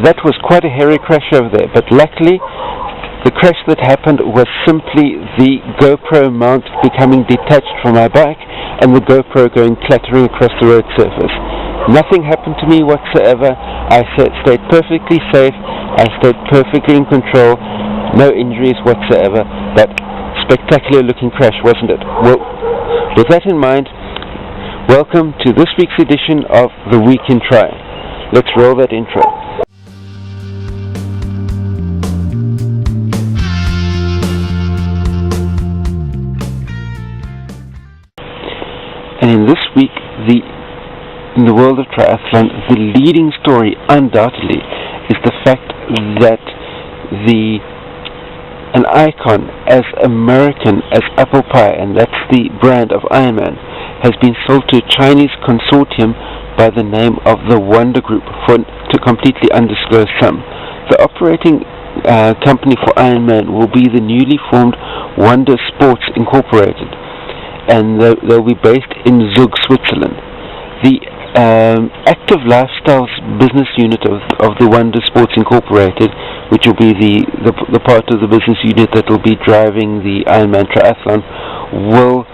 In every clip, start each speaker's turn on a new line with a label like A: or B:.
A: that was quite a hairy crash over there, but luckily the crash that happened was simply the GoPro mount becoming detached from my bike and the GoPro going clattering across the road surface. Nothing happened to me whatsoever. I stayed perfectly safe. I stayed perfectly in control. No injuries whatsoever. But spectacular looking crash, wasn't it? Well, with that in mind, welcome to this week's edition of The Week in Tri. Let's roll that intro. And in this week, in the world of triathlon, the leading story undoubtedly is the fact that an icon as American as apple pie, and that's the brand of Ironman, has been sold to a Chinese consortium by the name of the Wanda Group for a completely undisclosed sum. The operating company for Ironman will be the newly formed Wanda Sports Inc, and they'll be based in Zug, Switzerland. The active lifestyles business unit of the Wanda Sports Incorporated, which will be the part of the business unit that will be driving the Ironman triathlon, will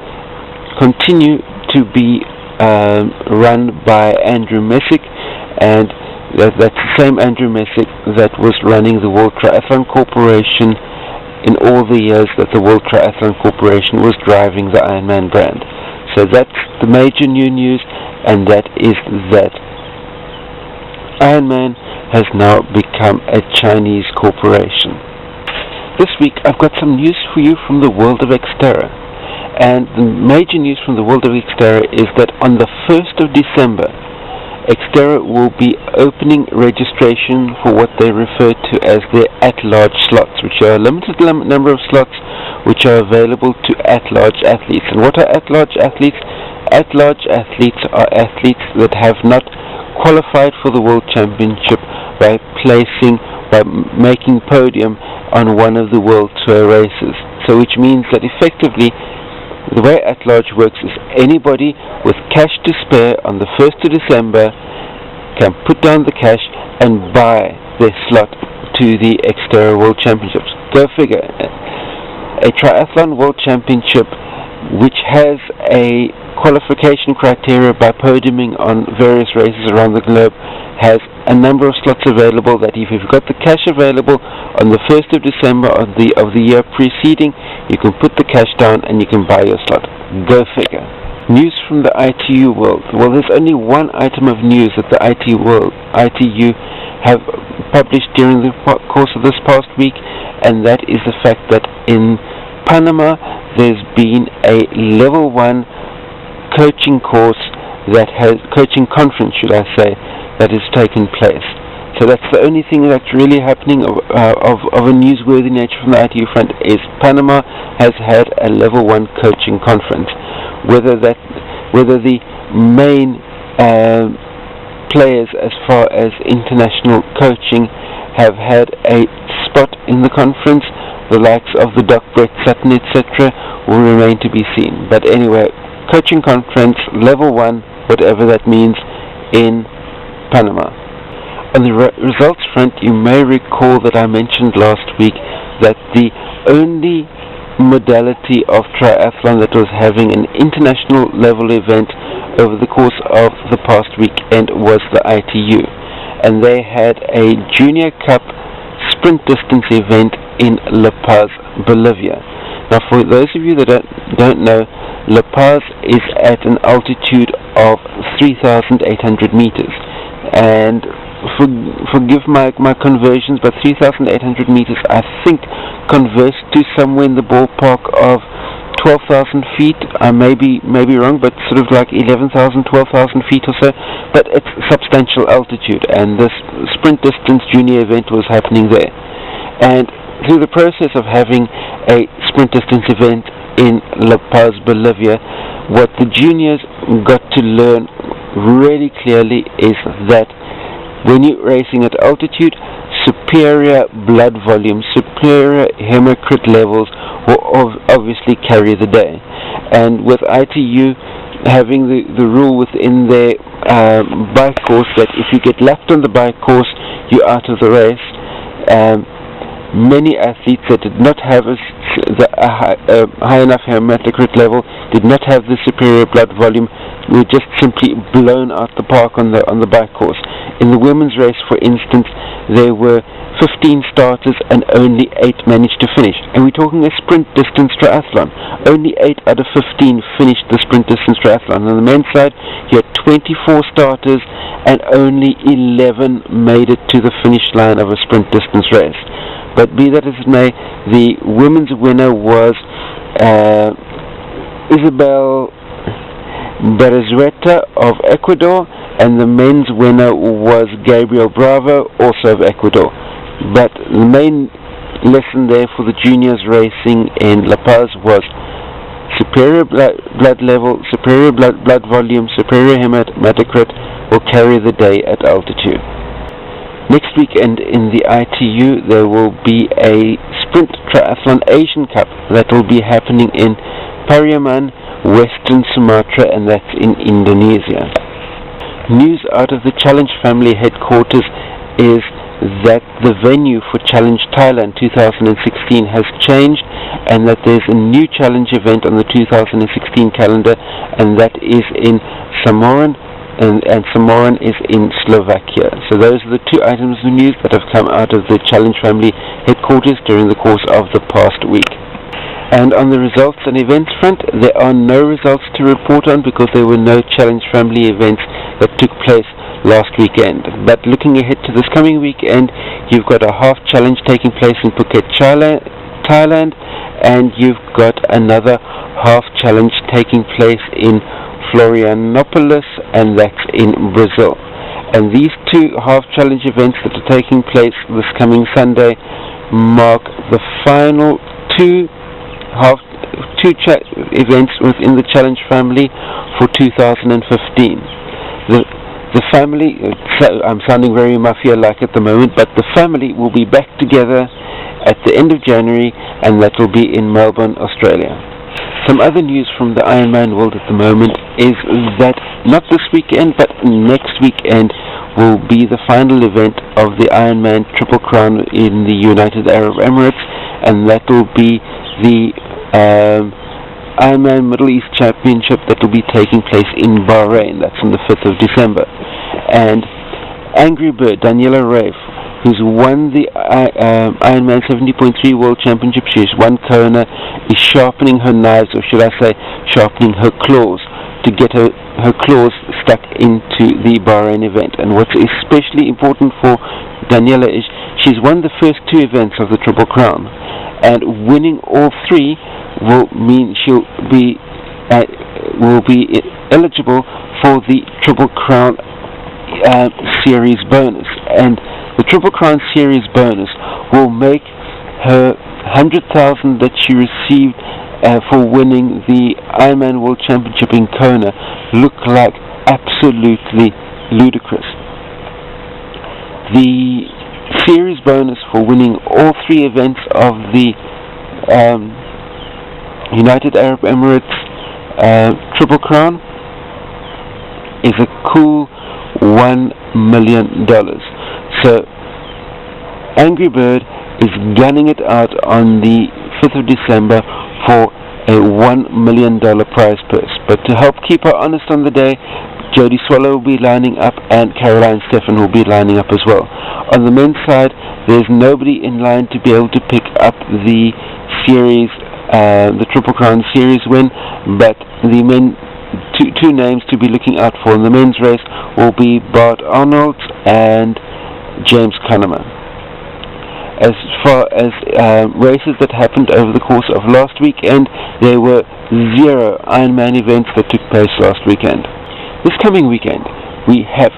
A: continue to be run by Andrew Messick, and that's the same Andrew Messick that was running the World Triathlon Corporation in all the years that the World Triathlon Corporation was driving the Ironman brand. So that's the major new news, and that is that Ironman has now become a Chinese corporation. This week I've got some news for you from the world of XTERRA, and the major news from the world of XTERRA is that on the 1st of December, XTERRA will be opening registration for what they refer to as their at-large slots, which are a limited number of slots which are available to at-large athletes. And what are at-large athletes? At-large athletes are athletes that have not qualified for the World Championship by making podium on one of the World Tour races. So which means that effectively the way at-large works is anybody with cash to spare on the 1st of December can put down the cash and buy their slot to the XTERRA World Championships. Go figure. A Triathlon World Championship, which has a qualification criteria by podiuming on various races around the globe, has a number of slots available that if you've got the cash available on the 1st of December of the year preceding, you can put the cash down and you can buy your slot. Go figure. News from the ITU world. Well, there's only one item of news that the ITU have published during the course of this past week, and that is the fact that in Panama there's been a level 1 coaching conference, should I say, that has taken place. So that's the only thing that's really happening of a newsworthy nature from the ITU front, is Panama has had a level 1 coaching conference. Whether the main players as far as international coaching have had a spot in the conference, the likes of the Doc Brett Sutton, etc., will remain to be seen. But anyway, coaching conference, level 1, whatever that means, in Panama. On the results front, you may recall that I mentioned last week that the only modality of triathlon that was having an international level event over the course of the past weekend was the ITU, and they had a Junior Cup sprint distance event in La Paz, Bolivia. Now, for those of you that don't know, La Paz is at an altitude of 3,800 meters, and forgive my conversions, but 3,800 meters I think converts to somewhere in the ballpark of 12,000 feet. I may be wrong, but sort of like 11,000, 12,000 feet or so. But it's substantial altitude, and this sprint distance junior event was happening there. And through the process of having a sprint distance event in La Paz, Bolivia, what the juniors got to learn really clearly is that when you're racing at altitude, superior blood volume, superior hematocrit levels will obviously carry the day. And with ITU having the rule within their bike course that if you get lapped on the bike course, you're out of the race. Many athletes that did not have a high enough hematocrit level, did not have the superior blood volume, were just simply blown out the park on the bike course. In the women's race, for instance, there were 15 starters and only 8 managed to finish. And we're talking a sprint distance triathlon. Only 8 out of 15 finished the sprint distance triathlon. On the men's side, you had 24 starters and only 11 made it to the finish line of a sprint distance race. But be that as it may, the women's winner was Isabel Barrezueta of Ecuador, and the men's winner was Gabriel Bravo, also of Ecuador. But the main lesson there for the juniors racing in La Paz was superior blood level, superior blood volume, superior hematocrit will carry the day at altitude. Next weekend in the ITU there will be a Sprint Triathlon Asian Cup that will be happening in Pariaman, Western Sumatra, and that's in Indonesia. News out of the Challenge family headquarters is that the venue for Challenge Thailand 2016 has changed, and that there's a new challenge event on the 2016 calendar, and that is in Samorin, and Samorin is in Slovakia. So those are the two items of news that have come out of the Challenge family headquarters during the course of the past week. And on the results and events front, there are no results to report on because there were no Challenge family events that took place last weekend. But looking ahead to this coming weekend, you've got a half challenge taking place in Phuket, Thailand, and you've got another half challenge taking place in Florianopolis, and that's in Brazil. And these two half challenge events that are taking place this coming Sunday mark the final two events within the Challenge family for 2015. The family, I'm sounding very mafia-like at the moment, but the family will be back together at the end of January, and that will be in Melbourne, Australia. Some other news from the Ironman world at the moment is that not this weekend, but next weekend will be the final event of the Ironman Triple Crown in the United Arab Emirates, and that will be the Ironman Middle East Championship that will be taking place in Bahrain. That's on the 5th of December. And Angry Bird, Daniela Rafe, who's won the Ironman 70.3 World Championship, she's won Kona, is sharpening her knives, or should I say sharpening her claws, to get her claws stuck into the Bahrain event. And what's especially important for Daniela is she's won the first two events of the Triple Crown, and winning all three will mean she'll be eligible for the Triple Crown Series bonus. And the Triple Crown Series bonus will make her 100,000 that she received for winning the Ironman World Championship in Kona look like absolutely ludicrous. The series bonus for winning all three events of the United Arab Emirates Triple Crown is a cool $1 million. So Angry Bird is gunning it out on the 5th of December for a $1 million prize purse. But to help keep her honest on the day, Jodie Swallow will be lining up, and Caroline Steffen will be lining up as well. On the men's side, there's nobody in line to be able to pick up the series, the Triple Crown Series win, but the men, two names to be looking out for in the men's race will be Bart Arnold and James Kahneman. As far as races that happened over the course of last weekend, there were 0 Ironman events that took place last weekend. This coming weekend, we have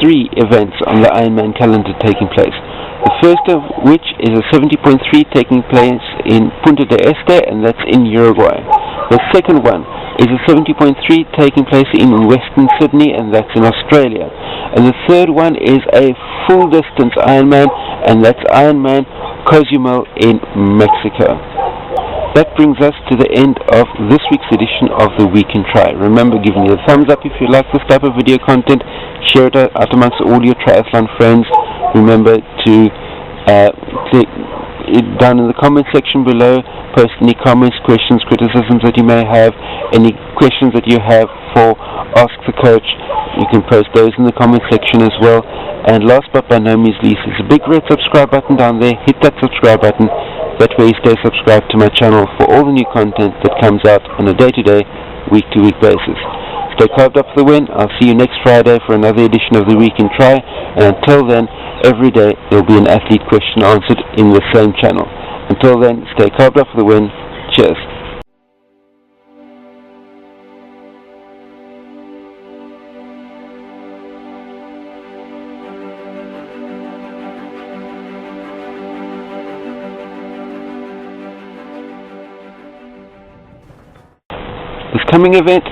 A: 3 events on the Ironman calendar taking place. The first of which is a 70.3 taking place in Punta del Este, and that's in Uruguay. The second one is a 70.3 taking place in Western Sydney, and that's in Australia. And the third one is a full distance Ironman, and that's Ironman Cozumel in Mexico. that brings us to the end of this week's edition of The Week in Tri. Remember, give me a thumbs up if you like this type of video content. Share it out amongst all your triathlon friends. Remember to click down in the comment section below, post any comments, questions, criticisms that you may have, any questions that you have for Ask the Coach. You can post those in the comment section as well. And last but by no means least, there's a big red subscribe button down there. Hit that subscribe button. That way you stay subscribed to my channel for all the new content that comes out on a day-to-day, week-to-week basis. Stay carved up for the win. I'll see you next Friday for another edition of The Week in Tri. And until then, every day there will be an athlete question answered in the same channel. Until then, stay carved up for the win. Cheers. This coming event